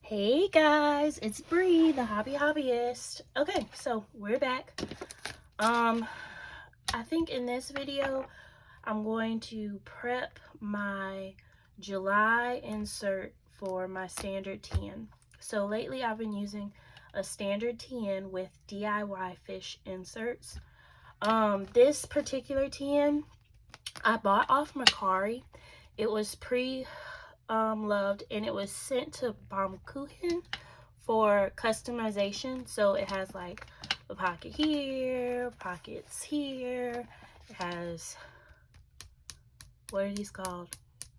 Hey guys, it's Bree, the hobbyist. Okay, so we're back. I think in this video I'm going to prep my July insert for my standard 10. So lately I've been using a standard 10 with DIY fish inserts. This particular 10 I bought off Mercari. It was loved, and it was sent to Baumkuchen for customization. So it has like a pocket here, pockets here. It has, what are these called?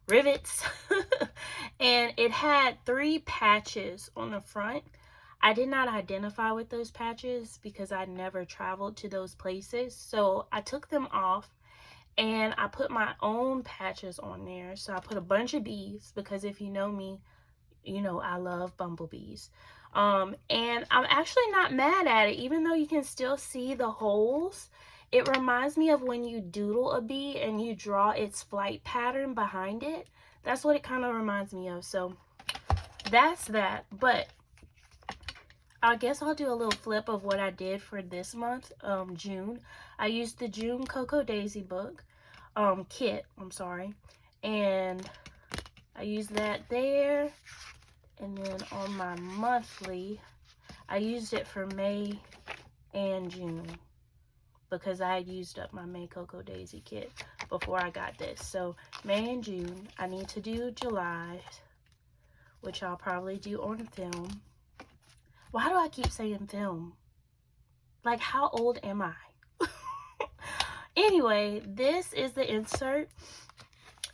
Rivets. And it had 3 patches on the front. I did not identify with those patches because I never traveled to those places. So I took them off and I put my own patches on there. So I put a bunch of bees because if you know me, you know I love bumblebees. And I'm actually not mad at it, even though you can still see the holes. It reminds me of when you doodle a bee and you draw its flight pattern behind it. That's what it kind of reminds me of. So that's that. But I guess I'll do a little flip of what I did for this month, June. I used the June Cocoa Daisy book, kit, I'm sorry. And I used that there. And then on my monthly, I used it for May and June because I had used up my May Cocoa Daisy kit before I got this. So May and June, I need to do July, which I'll probably do on film. Why do I keep saying film? Like, how old am I? Anyway, this is the insert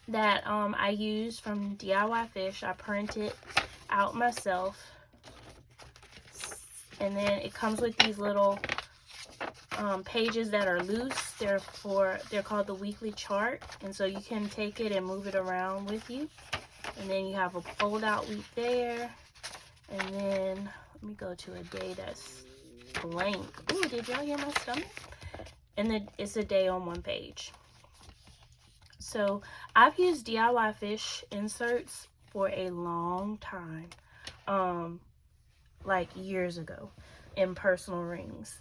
that I used from DIY Fish. I printed out myself. And then it comes with these little pages that are loose. They're called the weekly chart, and so you can take it and move it around with you. And then you have a fold out week there, and then let me go to a day that's blank. Ooh, did y'all hear my stomach? And then it's a day on one page. So I've used DIY Fish inserts for a long time, like years ago, in personal rings.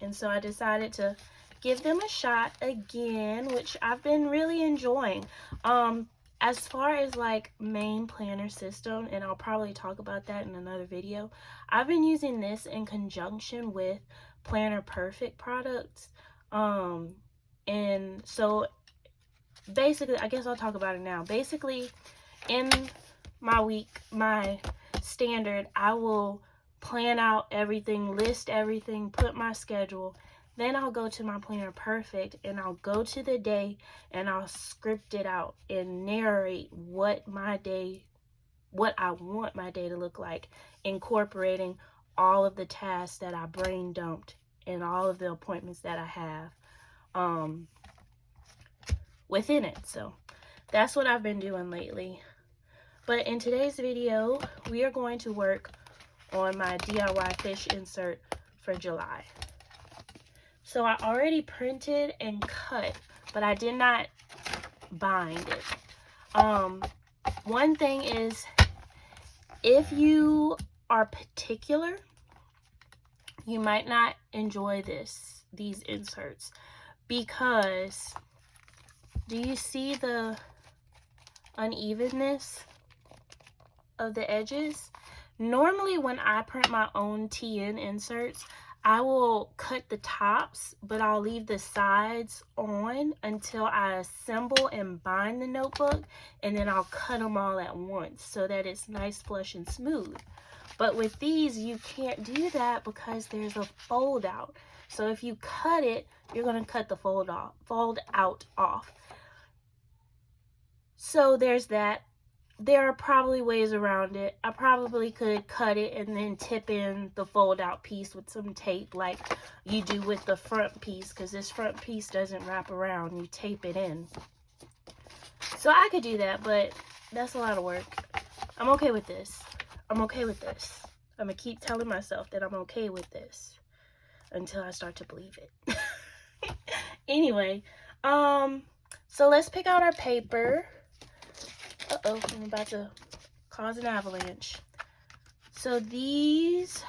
And so I decided to give them a shot again, which I've been really enjoying. As far as like main planner system, and I'll probably talk about that in another video, I've been using this in conjunction with Planner Perfect products. And so basically, I guess I'll talk about it now. Basically, in my week, my standard, I will plan out everything, list everything, put my schedule. Then I'll go to my Planner Perfect and I'll go to the day and I'll script it out and narrate what I want my day to look like, incorporating all of the tasks that I brain dumped and all of the appointments that I have within it. So that's what I've been doing lately. But in today's video, we are going to work on my DIY Fish insert for July. So I already printed and cut, but I did not bind it. One thing is, if you are particular, you might not enjoy these inserts, because do you see the unevenness of the edges? Normally when I print my own TN inserts, I will cut the tops, but I'll leave the sides on until I assemble and bind the notebook, and then I'll cut them all at once so that it's nice, flush, and smooth. But with these, you can't do that because there's a fold out. So if you cut it, you're going to cut the fold out off. So there's that. There are probably ways around it. I probably could cut it and then tip in the fold out piece with some tape like you do with the front piece, because this front piece doesn't wrap around. You tape it in. So I could do that, but that's a lot of work. I'm okay with this. I'm okay with this. I'm going to keep telling myself that I'm okay with this until I start to believe it. Anyway, so let's pick out our paper. Uh-oh, I'm about to cause an avalanche. So these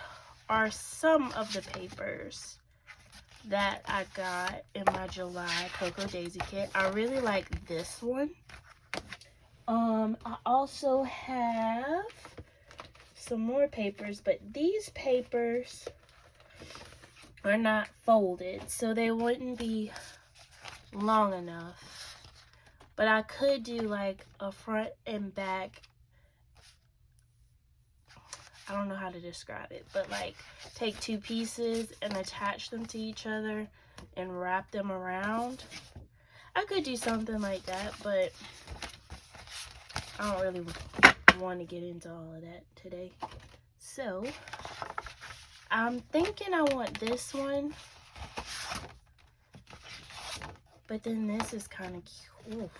are some of the papers that I got in my July Cocoa Daisy kit. I really like this one. I also have some more papers, but these papers are not folded, so they wouldn't be long enough. But I could do like a front and back. I don't know how to describe it, but like take two pieces and attach them to each other and wrap them around. I could do something like that, but I don't really want to get into all of that today. So I'm thinking I want this one, but then this is kind of cute.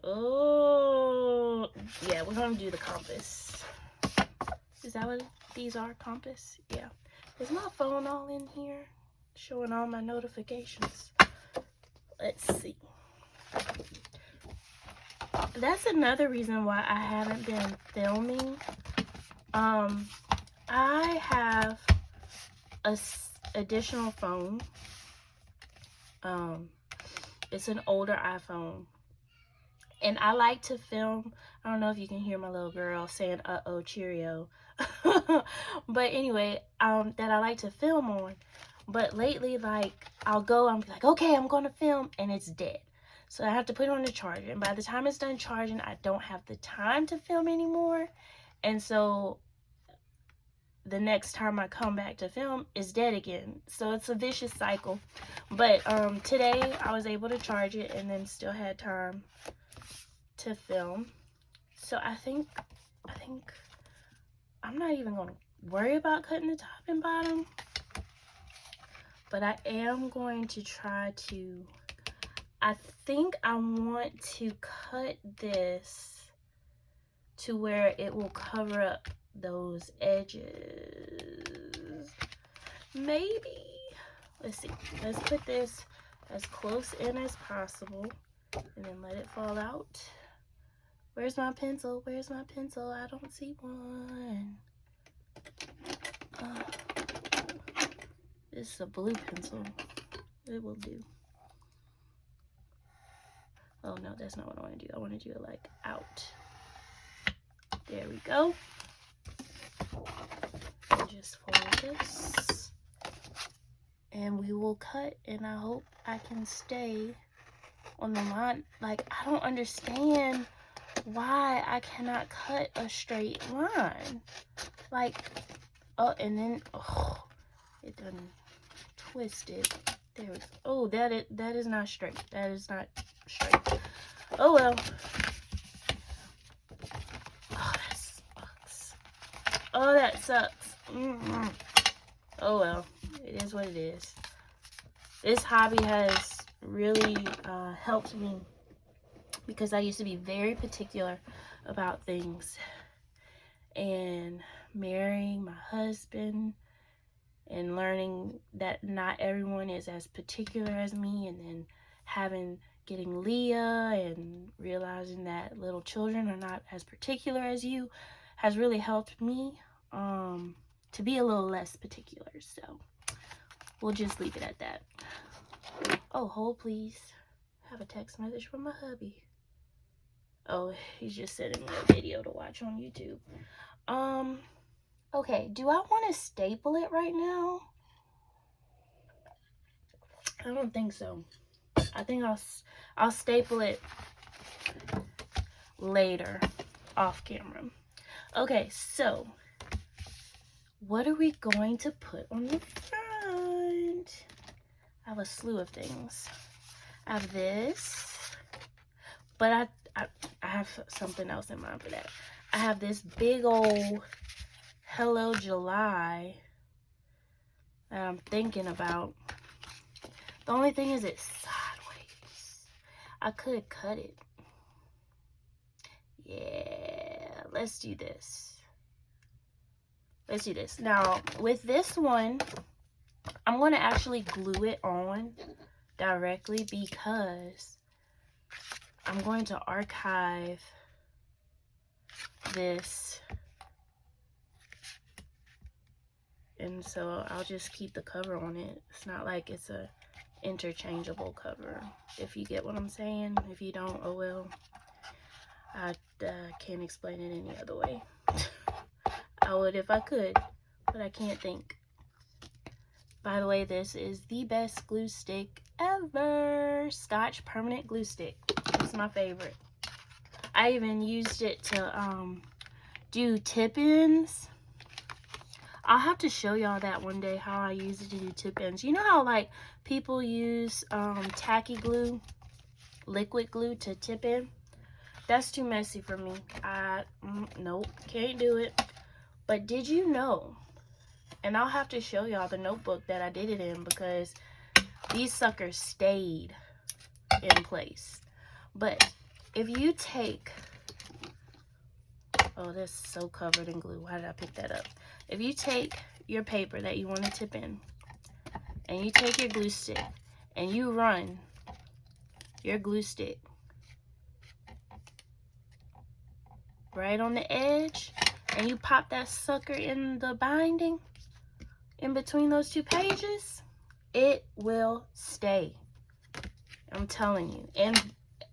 Ooh. Oh, yeah, we're gonna do the compass. Is that what these are, compass? Yeah. Is my phone all in here? Showing all my notifications. Let's see. That's another reason why I haven't been filming. I have a additional phone. It's an older iPhone. And I like to film. I don't know if you can hear my little girl saying uh-oh, cheerio. But anyway, that I like to film on. But lately, like, I'm like, okay, I'm gonna film, and it's dead. So I have to put it on the charger. And by the time it's done charging, I don't have the time to film anymore. And so the next time I come back to film, it's dead again. So it's a vicious cycle. But today I was able to charge it and then still had time to film. So I think I'm not even gonna worry about cutting the top and bottom, but I am going to try to, I think I want to cut this to where it will cover up those edges. Maybe. Let's see. Let's put this as close in as possible and then let it fall out. Where's my pencil? Where's my pencil? I don't see one. This is a blue pencil. It will do. Oh no, that's not what I want to do. I want to do it like out. There we go. And just fold this. And we will cut, and I hope I can stay on the line. Like, I don't understand why I cannot cut a straight line. Like, oh, and then, oh, it done twisted. There we go. Oh, that is not straight. That is not straight. Oh well. Oh, that sucks. Oh, that sucks. Oh well. It is what it is. This hobby has really helped me because I used to be very particular about things. And marrying my husband and learning that not everyone is as particular as me, and then getting Leah and realizing that little children are not as particular as you has really helped me to be a little less particular. So we'll just leave it at that. Oh, hold please. I have a text message from my hubby. Oh, he's just sending me a video to watch on YouTube. Okay, do I want to staple it right now? I don't think so. I think I'll staple it later off camera. Okay, so what are we going to put on the front? I have a slew of things. I have this, but I have something else in mind for that. I have this big old Hello July that I'm thinking about. The only thing is it's sideways. I could cut it. Yeah, let's do this. Let's do this. Now, with this one, I'm going to actually glue it on directly because I'm going to archive this and so I'll just keep the cover on it. It's not like it's a interchangeable cover, if you get what I'm saying. If you don't, oh well. I can't explain it any other way. I would if I could, but I can't think. By the way, this is the best glue stick ever. Scotch permanent glue stick. It's my favorite. I even used it to do tip-ins. I'll have to show y'all that one day, how I use it to do tip-ins. You know how like people use tacky glue, liquid glue to tip in? That's too messy for me. Nope, can't do it. But did you know, and I'll have to show y'all the notebook that I did it in, because these suckers stayed in place. But if you take, oh, that's so covered in glue. Why did I pick that up? If you take your paper that you want to tip in, and you take your glue stick, and you run your glue stick right on the edge, and you pop that sucker in the binding in between those two pages, it will stay. I'm telling you. And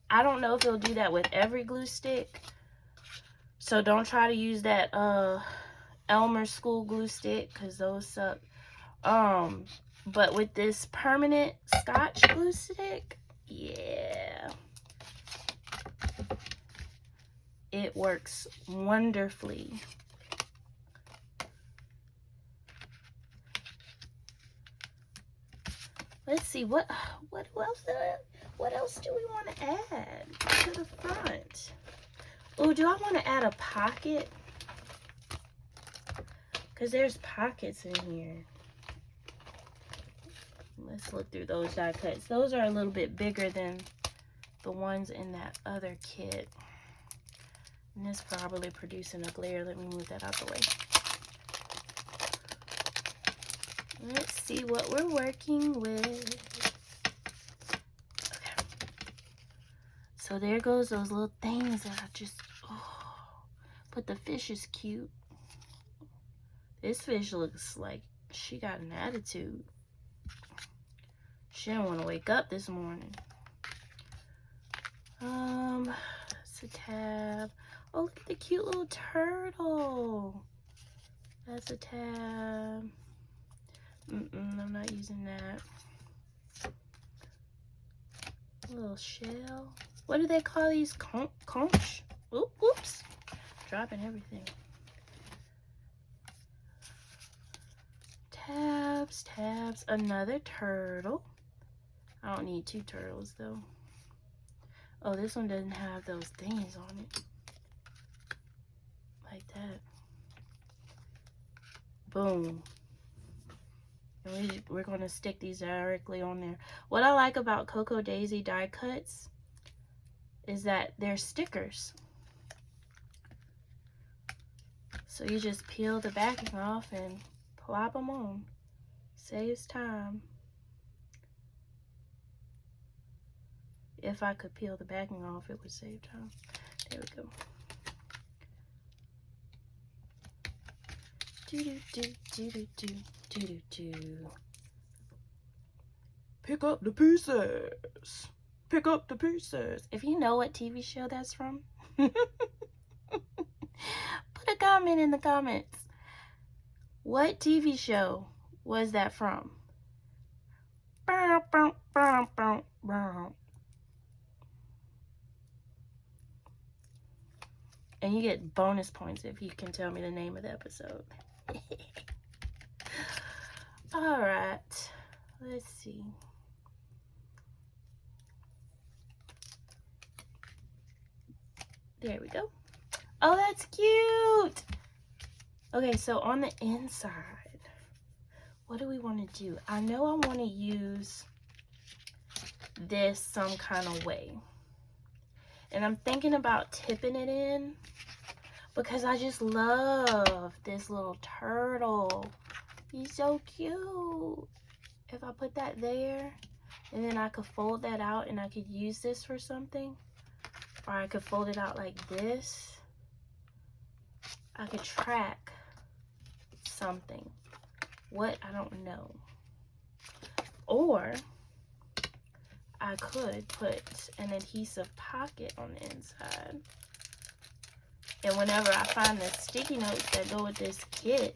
I don't know if it'll do that with every glue stick, so don't try to use that Elmer School glue stick, because those suck. But with this permanent Scotch glue stick, yeah, it works wonderfully. Let's see, what else do we want to add to the front? Oh, do I want to add a pocket? Because there's pockets in here. Let's look through those die cuts. Those are a little bit bigger than the ones in that other kit. And it's probably producing a glare. Let me move that out the way. Let's see what we're working with. Okay. So there goes those little things that I just, but the fish is cute. This fish looks like she got an attitude. She didn't want to wake up this morning. That's a tab. Oh, look at the cute little turtle. That's a tab. I'm not using that. A little shell. What do they call these? Conch? Oops. Dropping everything. Tabs. Another turtle. I don't need two turtles though. Oh, this one doesn't have those things on it. Like that. Boom. And we're going to stick these directly on there. What I like about Cocoa Daisy die cuts is that they're stickers. So you just peel the backing off and plop them on. Saves time. If I could peel the backing off, it would save time. There we go. Pick up the pieces. Pick up the pieces. If you know what TV show that's from, put a comment in the comments. What TV show was that from? And you get bonus points if you can tell me the name of the episode. All right, let's see. There we go. Oh, that's cute. Okay, so on the inside, what do we want to do? I know I want to use this some kind of way. And I'm thinking about tipping it in because I just love this little turtle. He's so cute. If I put that there, and then I could fold that out and I could use this for something. Or I could fold it out like this. I could track something. what, I don't know. Or I could put an adhesive pocket on the inside. And whenever I find the sticky notes that go with this kit,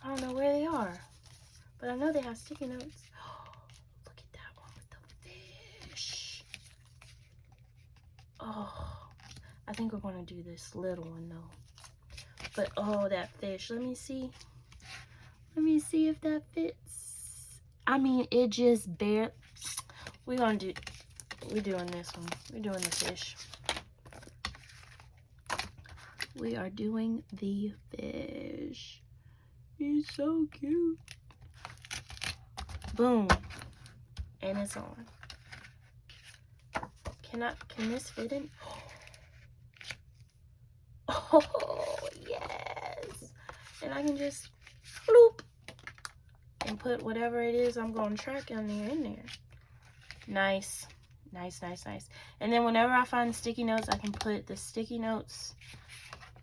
I don't know where they are, but I know they have sticky notes. Oh, look at that one with the fish. Oh, I think we're going to do this little one though. But oh, that fish. Let me see. Let me see if that fits. I mean, it just bare. We're doing this one. We're doing the fish. We are doing the fish. He's so cute. Boom. And it's on. Can this fit in? Oh, yes. And I can just bloop and put whatever it is I'm going to track on there in there. Nice. Nice, nice, nice. And then whenever I find sticky notes, I can put the sticky notes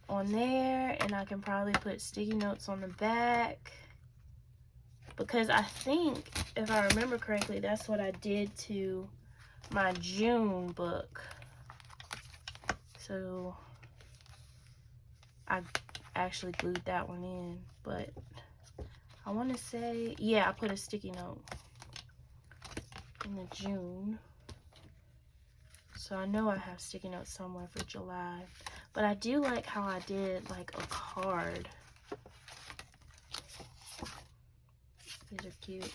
on there, and I can probably put sticky notes on the back, because I think, if I remember correctly, that's what I did to my June book. So I actually glued that one in, but I want to say, yeah, I put a sticky note in the June. So I know I have sticky notes somewhere for July. But I do like how I did like a card. These are cute.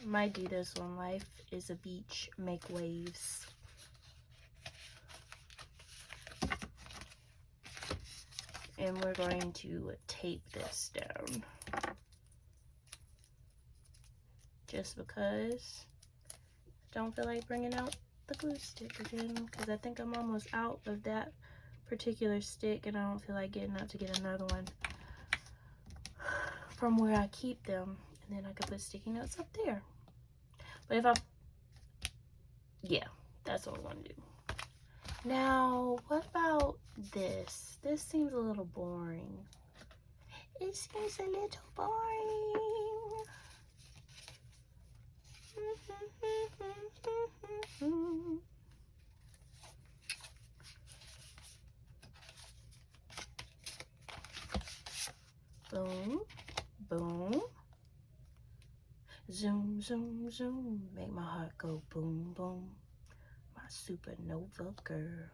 Might do this one. Life is a beach, make waves. And we're going to tape this down. Just because I don't feel like bringing out the glue stick again, because I think I'm almost out of that particular stick, and I don't feel like getting up to get another one from where I keep them. And then I could put sticky notes up there. But if yeah, that's what I want to do. Now, what about this? This seems a little boring. It seems a little boring. Boom, boom. Zoom, zoom, zoom. Make my heart go boom, boom. My supernova girl.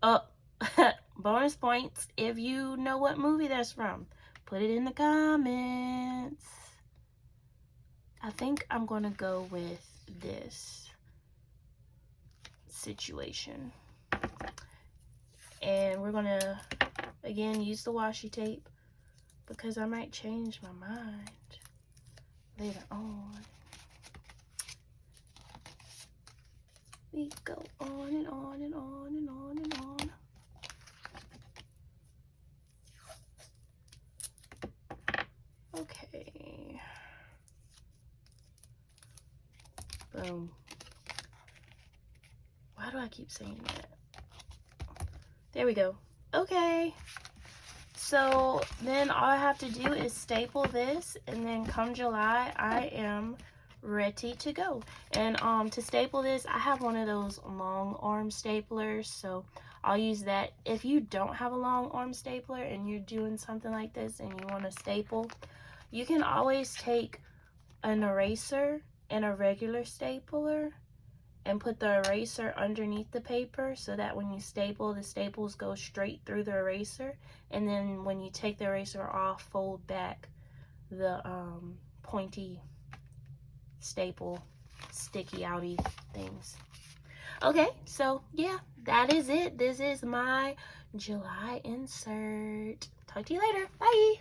Oh, bonus points if you know what movie that's from. Put it in the comments. I think I'm going to go with this situation. And we're going to, again, use the washi tape, because I might change my mind later on. We go on and on and on and on and on. Okay. Boom. Why do I keep saying that? There we go. Okay. So then all I have to do is staple this, and then come July, I am ready to go. And to staple this, I have one of those long arm staplers, so I'll use that. If you don't have a long arm stapler and you're doing something like this and you want to staple, you can always take an eraser and a regular stapler and put the eraser underneath the paper, so that when you staple, the staples go straight through the eraser. And then when you take the eraser off, fold back the pointy staple sticky outy things. Okay, so yeah, that is it. This is my July insert. Talk to you later. Bye.